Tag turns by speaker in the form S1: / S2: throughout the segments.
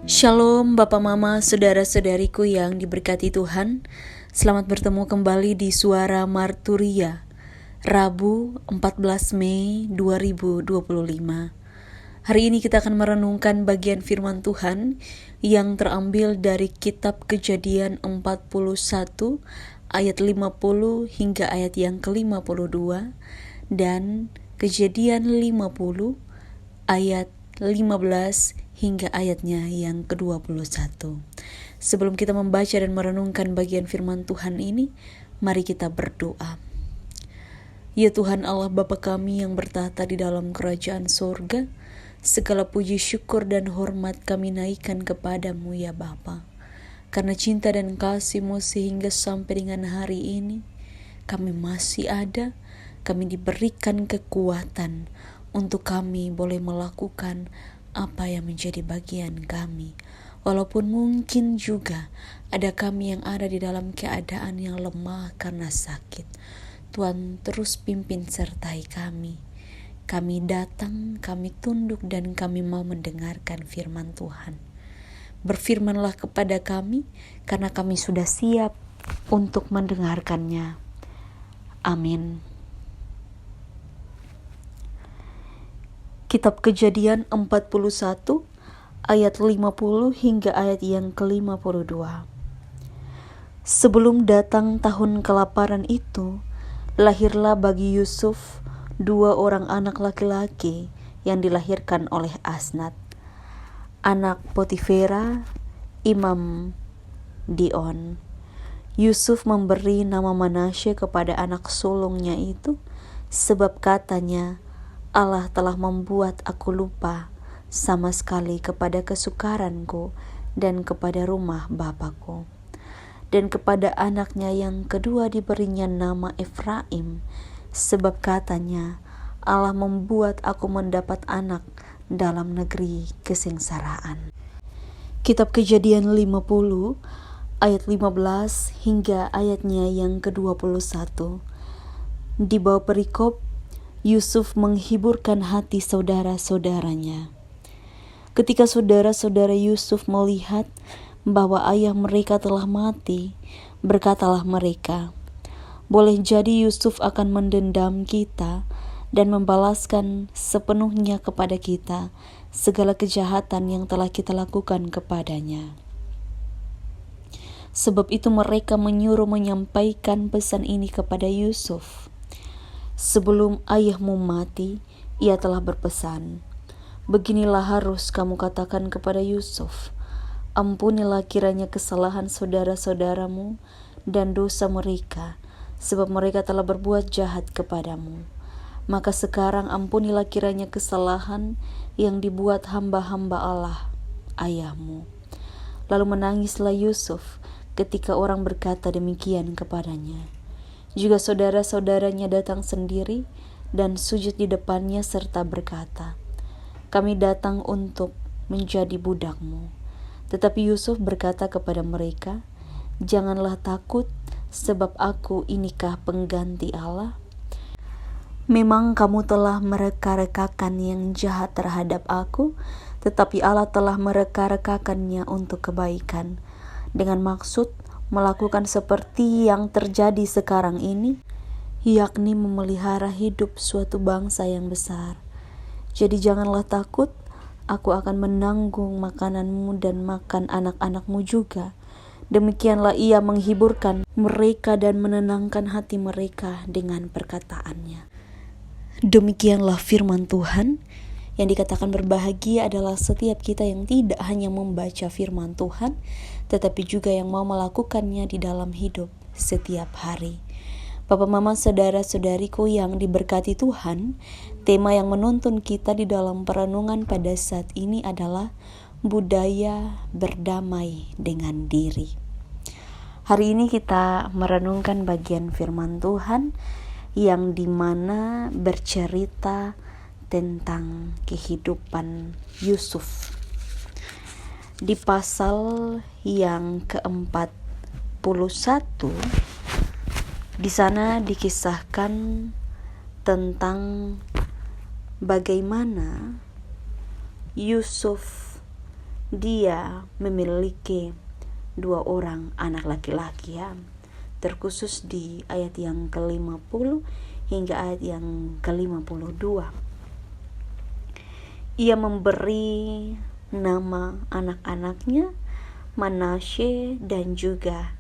S1: Shalom Bapak Mama, Saudara-saudariku yang diberkati Tuhan. Selamat bertemu kembali di Suara Marturia, Rabu 14 Mei 2025. Hari ini kita akan merenungkan bagian firman Tuhan yang terambil dari kitab Kejadian 41 ayat 50 hingga ayat yang ke-52 dan Kejadian 50 ayat 15 hingga ayatnya yang ke-21. Sebelum kita membaca dan merenungkan bagian firman Tuhan ini, mari kita berdoa. Ya Tuhan Allah Bapa kami yang bertahta di dalam kerajaan sorga, segala puji syukur dan hormat kami naikkan kepadamu ya Bapa. Karena cinta dan kasih-Mu sehingga sampai dengan hari ini, kami masih ada, kami diberikan kekuatan untuk kami boleh melakukan apa yang menjadi bagian kami. Walaupun mungkin juga ada kami yang ada di dalam keadaan yang lemah karena sakit. Tuhan terus pimpin sertai kami. Kami datang, kami tunduk dan kami mau mendengarkan firman Tuhan. Berfirmanlah kepada kami karena kami sudah siap untuk mendengarkannya. Amin. Kitab Kejadian 41 ayat 50 hingga ayat yang ke-52. Sebelum datang tahun kelaparan itu, lahirlah bagi Yusuf 2 orang anak laki-laki yang dilahirkan oleh Asnat, anak Potifera, imam Dion. Yusuf memberi nama Manasye kepada anak sulungnya itu, sebab katanya, Allah telah membuat aku lupa sama sekali kepada kesukaranku dan kepada rumah Bapakku. Dan kepada anaknya yang kedua diberinya nama Efraim, sebab katanya, Allah membuat aku mendapat anak dalam negeri kesengsaraan. Kitab Kejadian 50 ayat 15 hingga ayatnya yang ke-21. Di bawah perikop, Yusuf menghiburkan hati saudara-saudaranya. Ketika saudara-saudara Yusuf melihat bahwa ayah mereka telah mati, berkatalah mereka, boleh jadi Yusuf akan mendendam kita dan membalaskan sepenuhnya kepada kita segala kejahatan yang telah kita lakukan kepadanya. Sebab itu mereka menyuruh menyampaikan pesan ini kepada Yusuf. Sebelum ayahmu mati, ia telah berpesan, beginilah harus kamu katakan kepada Yusuf, ampunilah kiranya kesalahan saudara-saudaramu dan dosa mereka, sebab mereka telah berbuat jahat kepadamu. Maka sekarang ampunilah kiranya kesalahan yang dibuat hamba-hamba Allah, ayahmu. Lalu menangislah Yusuf ketika orang berkata demikian kepadanya. Juga saudara-saudaranya datang sendiri dan sujud di depannya serta berkata, kami datang untuk menjadi budakmu. Tetapi Yusuf berkata kepada mereka, janganlah takut, sebab aku inikah pengganti Allah? Memang kamu telah mereka-rekakan yang jahat terhadap aku, tetapi Allah telah mereka-rekakannya untuk kebaikan, dengan maksud melakukan seperti yang terjadi sekarang ini, yakni memelihara hidup suatu bangsa yang besar. Jadi janganlah takut, aku akan menanggung makananmu dan makan anak-anakmu juga. Demikianlah ia menghiburkan mereka dan menenangkan hati mereka dengan perkataannya. Demikianlah firman Tuhan. Yang dikatakan berbahagia adalah setiap kita yang tidak hanya membaca firman Tuhan, tetapi juga yang mau melakukannya di dalam hidup setiap hari. Bapak, Mama, saudara-saudariku yang diberkati Tuhan, tema yang menuntun kita di dalam perenungan pada saat ini adalah budaya berdamai dengan diri. Hari ini kita merenungkan bagian firman Tuhan yang dimana bercerita tentang kehidupan Yusuf. Di pasal yang ke-41, di sana dikisahkan tentang bagaimana Yusuf dia memiliki 2 orang anak laki-laki ya. Terkhusus di ayat yang ke-50 hingga ayat yang ke-52. Ia memberi nama anak-anaknya Manasye dan juga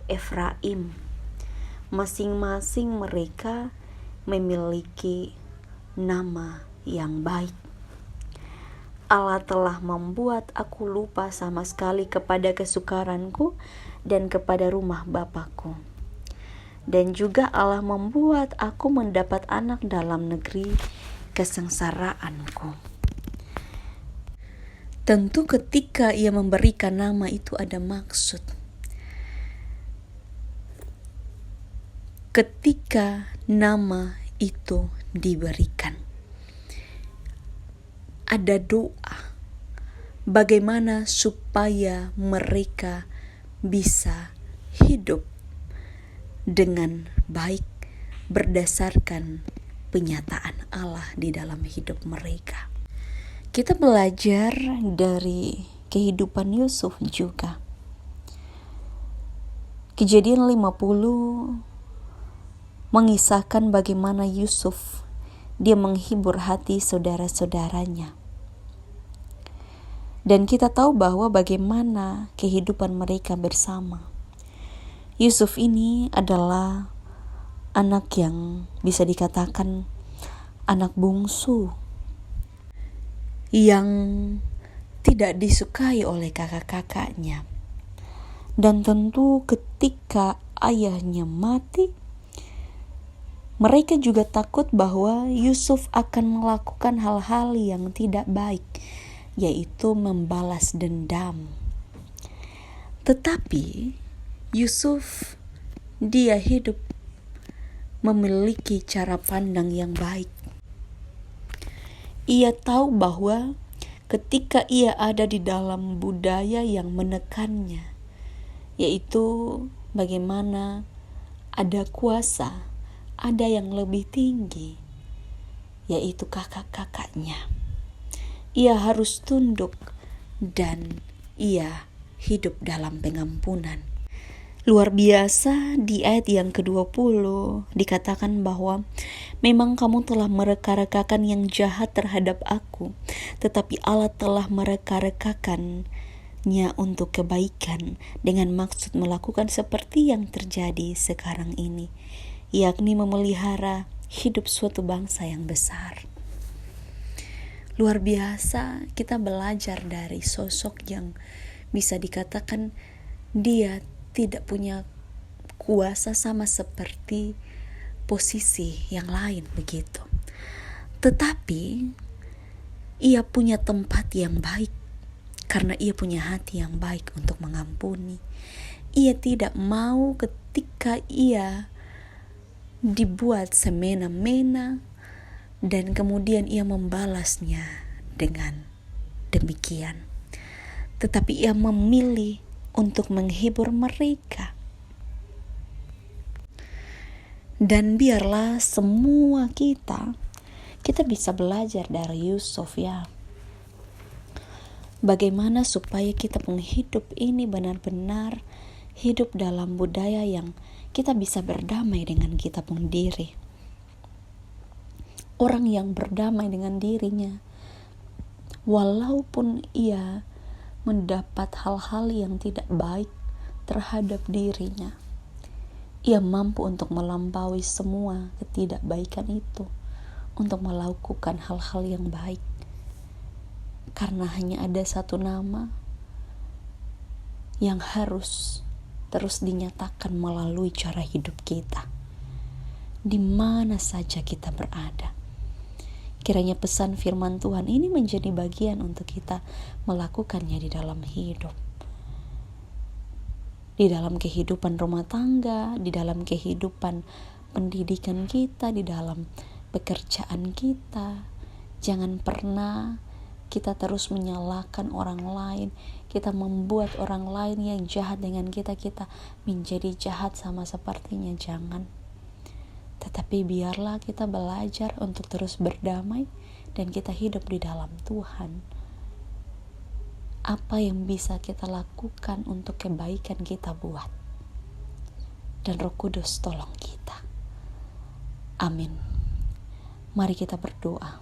S1: Efraim. Masing-masing mereka memiliki nama yang baik. Allah telah membuat aku lupa sama sekali kepada kesukaranku dan kepada rumah Bapakku. Dan juga Allah membuat aku mendapat anak dalam negeri kesengsaraanku. Tentu ketika ia memberikan nama itu ada maksud. Ketika nama itu diberikan, ada doa bagaimana supaya mereka bisa hidup dengan baik berdasarkan penyataan Allah di dalam hidup mereka. Kita belajar dari kehidupan Yusuf juga. Kejadian 50 mengisahkan bagaimana Yusuf dia menghibur hati saudara-saudaranya. Dan kita tahu bahwa bagaimana kehidupan mereka bersama. Yusuf ini adalah anak yang bisa dikatakan anak bungsu yang tidak disukai oleh kakak-kakaknya. Dan tentu ketika ayahnya mati, mereka juga takut bahwa Yusuf akan melakukan hal-hal yang tidak baik, yaitu membalas dendam. Tetapi Yusuf dia hidup memiliki cara pandang yang baik. Ia tahu bahwa ketika ia ada di dalam budaya yang menekannya, yaitu bagaimana ada kuasa, ada yang lebih tinggi, yaitu kakak-kakaknya. Ia harus tunduk dan ia hidup dalam pengampunan. Luar biasa di ayat yang ke-20 dikatakan bahwa memang kamu telah mereka-rekakan yang jahat terhadap aku, tetapi Allah telah mereka-rekakannya untuk kebaikan dengan maksud melakukan seperti yang terjadi sekarang ini, yakni memelihara hidup suatu bangsa yang besar. Luar biasa kita belajar dari sosok yang bisa dikatakan dia tidak punya kuasa sama seperti posisi yang lain begitu. Tetapi ia punya tempat yang baik karena ia punya hati yang baik untuk mengampuni. Ia tidak mau ketika ia dibuat semena-mena dan kemudian ia membalasnya dengan demikian. Tetapi ia memilih untuk menghibur mereka. Dan biarlah semua kita bisa belajar dari Yusuf ya. Bagaimana supaya kita penghidup ini benar-benar hidup dalam budaya yang kita bisa berdamai dengan kita pun diri. Orang yang berdamai dengan dirinya, walaupun ia mendapat hal-hal yang tidak baik terhadap dirinya, ia mampu untuk melampaui semua ketidakbaikan itu untuk melakukan hal-hal yang baik. Karena hanya ada satu nama yang harus terus dinyatakan melalui cara hidup kita, di mana saja kita berada. Kiranya pesan firman Tuhan ini menjadi bagian untuk kita melakukannya di dalam hidup. Di dalam kehidupan rumah tangga, di dalam kehidupan pendidikan kita, di dalam pekerjaan kita. Jangan pernah kita terus menyalahkan orang lain. Kita membuat orang lain yang jahat dengan kita menjadi jahat sama sepertinya. Jangan. Tetapi biarlah kita belajar untuk terus berdamai dan kita hidup di dalam Tuhan. apa yang bisa kita lakukan untuk kebaikan kita buat. Dan Roh Kudus tolong kita. Amin. Mari kita berdoa.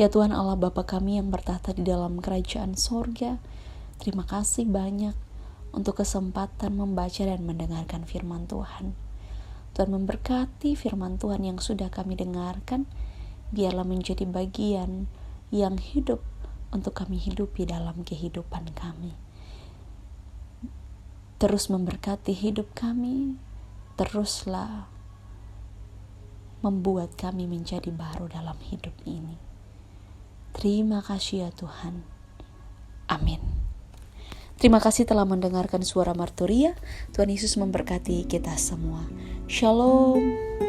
S1: Ya Tuhan Allah Bapa kami yang bertahta di dalam kerajaan sorga, terima kasih banyak untuk kesempatan membaca dan mendengarkan firman Tuhan. Tuhan memberkati firman Tuhan yang sudah kami dengarkan, biarlah menjadi bagian yang hidup untuk kami hidupi dalam kehidupan kami. Terus memberkati hidup kami, teruslah membuat kami menjadi baru dalam hidup ini. Terima kasih ya Tuhan. Amin. Terima kasih telah mendengarkan suara Marturia. Tuhan Yesus memberkati kita semua. Shalom.